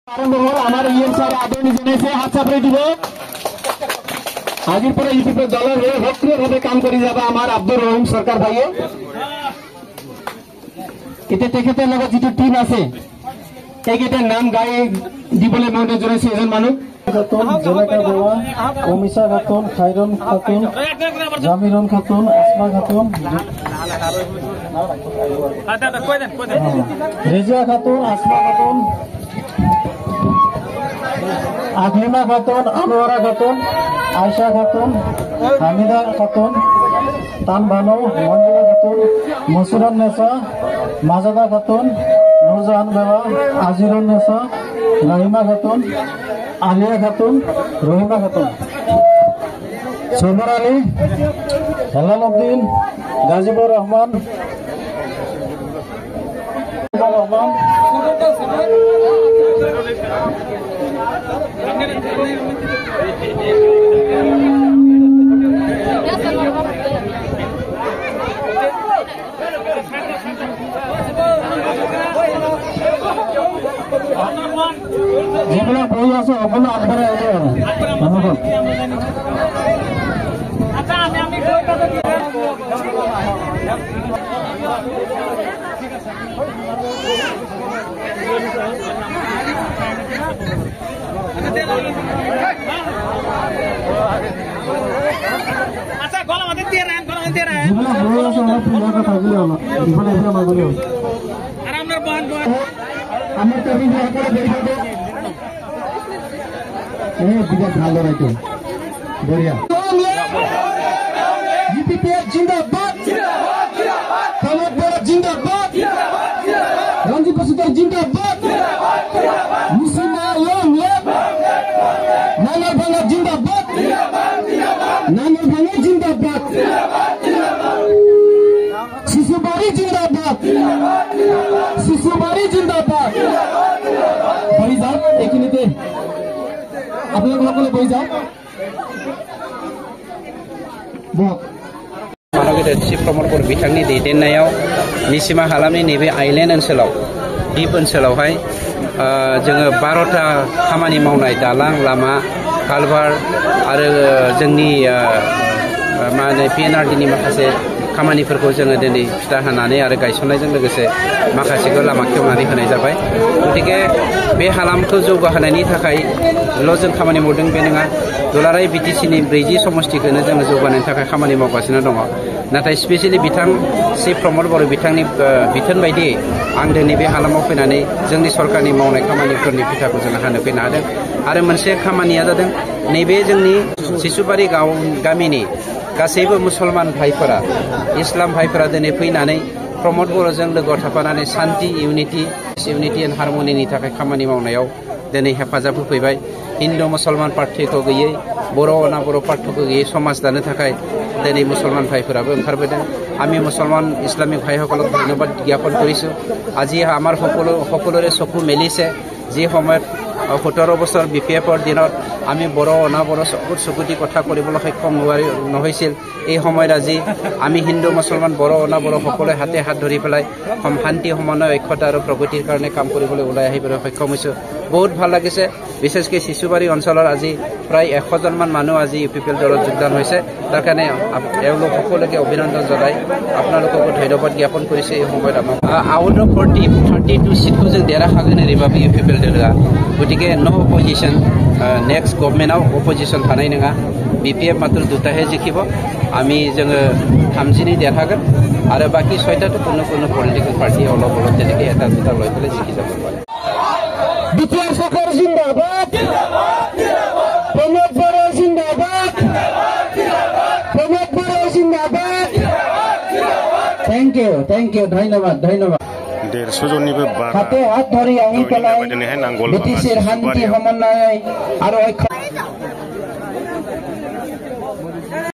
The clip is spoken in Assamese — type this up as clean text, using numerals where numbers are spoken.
আরম্ভ হল আমার ইএম স্যার আদরণী জানাইছে হাত চাপড়ে দিব আজির পরে ইউপিপি দলের হয়ে সক্রিয়ভাবে কাম করে যাবে আমার আব্দুর রহিম সরকার ভাইয়ে এতে তেখেতের লগত যেটো টিম আছে এইকেইটাৰ নাম গাই দিবলৈ মনে জনাইছে এজন মানুহ খাতুন জেলেকা দেওয়া অমিশা খাতুন খাইরন খাতুন জামিরন খাতুন আসমা খাতুন রেজিয়া খাতুন আসমা খাতুন আকলিমা খাতুন আনোয়ারা খাতুন আয়শা খাতুন হামিদা খাতুন তানবানু মঞ্জুরা খাতুন মসুরান নেসা মাজাদা খাতুন নুরজাহান বেওয়া আজিরুন নেসা রাহিমা খাতুন আলিয়া খাতুন রহিমা খাতুন সোমর আলী হেলাল উদ্দিন গাজীবুর রহমান যেগুলো বই আছে ওগুলো আপনারা আচ্ছা গলা মাঝে দিয়ে রান যেগুলো বই আছে ওরা পূজা কথা থাকলে হলো এখানে এসে আমার বলি আর আমরা বহন আমার তো এই করে বের করব এই বিরাট ভালো রাখো বড়িয়া ইউপিপি জিন্দাবাদ জিন্দাবাদ জিন্দাবাদ কমর বড় জিন্দাবাদ জিন্দাবাদ জিন্দাবাদ রঞ্জিত বসুদেব জিন্দাবাদ জিন্দাবাদ জিন্দাবাদ মুসলিমা লং লেভ নানা ভাঙা জিন্দাবাদ জিন্দাবাদ জিন্দাবাদ নানা ভাঙা জিন্দাবাদ জিন্দাবাদ জিন্দাবাদ শিশুবাড়ি জিন্দাবাদ জিন্দাবাদ জিন্দাবাদ শিশুবাড়ি জিন্দাবাদ জিন্দাবাদ জিন্দাবাদ বই যাও এখানেতে আপনারা সকলে বই যাও चिफ प्रमदफोर बिथांनि दैदेननायाव निसिमा हालामनि नैबे आइलेण्ड ओनसोलाव दिप ओनसोलावहाय जोङो 12टा खामानि मावनाय दालां लामा कालभार आरो जोंनि मा होनो पिएनआरडिनि माखासे खामानिफोरखौ जोङो दिनै फिथा होनानै आरो गायसननायजों लोगोसे माखासेखौ लामा खेवनानै होनाय जाबाय गतिके बे हालामखौ जौगाहोनायनि थाखायल' जों खामानि मावदों बे नङा दुलाराय बिटिसिनि 40 समष्टिखौनो जोङो जौगानायनि थाखाय खामानि मावगासिनो दङ नाथाय स्पेसियेलि बिथां चिफ प्रमद बर' बिथांनि बिथोन बायदियै आं दिनै बे हालामाव फैनानै जोंनि सरकारनि मावनाय खामानिफोरनि फिथाखौ जोङो हानो फैनो हादों आरो मोनसे खामानिया जादों नैबे जोंनि सिसुबारि गामिनि गासैबो मुसलमान भाइफोरा इस्लाम भाइफोरा दिनै फैनानै प्रमद बर'जों लोगोआव थाफानानै शान्ति इउनिटि एन्ड हारमनिनि थाखाय खामानि मावनायाव दिनै हेफाजाब होफैबाय हिन्दु मुसलमान पार्थक्य गैयै बर' अना बर' पार्थक्य गैयै समाज दानो थाखाय दिनै मुसलमान भाइफोराबो ओंखारबोदों আমি মুছলমান ইছলামিক ভাইসকলক ধন্যবাদ জ্ঞাপন কৰিছোঁ আজি আমাৰ সকলোৰে চকু মেলিছে যি সময়ত 17 বছৰ বিপিএফৰ দিনত আমি বড় অনা বড় চকুতি কথা কৰিবলৈ সক্ষম নহৈছিল এই সময়ত আজি আমি হিন্দু মুছলমান বড় অনা বড় সকলোৱে হাতে হাত ধৰি পেলাই শান্তি সমন্বয় ঐক্যতা আৰু প্ৰগতিৰ কাৰণে কাম কৰিবলৈ ওলাই আহিবলৈ সক্ষম হৈছোঁ বহুত ভাল লাগিছে বিশেষকৈ শিশুবাৰী অঞ্চলৰ আজি প্ৰায় 100 জন মানুহ আজি ইউপিপিএল দলত যোগদান হৈছে তাৰ কাৰণে এওঁলোক সকলোকে অভিনন্দন জনাই আপোনালোককো ধন্যবাদ জ্ঞাপন কৰিছে এই সময়ত আমাক আউট অফ 32 সিটखौ जों देरहाखागोन ओरैबाबो इउपिपिएल दलआ गतिके नो अपोजिशन नेक्स्ट गभर्नमेन्टआव अपोजिशन थानाय नङा बिपिएफ मात्र दुटाहे जिखिब आमी जोङो 30 नि देरहागोन आरो बाकी 6टाथ' कोनो पलिटिकल पार्टी अलग अलग जेनेके এটা দুটা লৈ পেলাই জিকি যাব পাৰে বিপিএল সরকার জিন্দাবাদ জিন্দাবাদ জিন্দাবাদ প্রমোদ বড় জিন্দাবাদ জিন্দাবাদ জিন্দাবাদ প্রমোদ বড় জিন্দাবাদ জিন্দাবাদ জিন্দাবাদ থ্যাংক ইউ ধন্যবাদ 150 জননিबो बारा হাতে হাত ধৰি আহি পেলাই ব্ৰিটিছৰ শান্তি সমন্বয় আৰু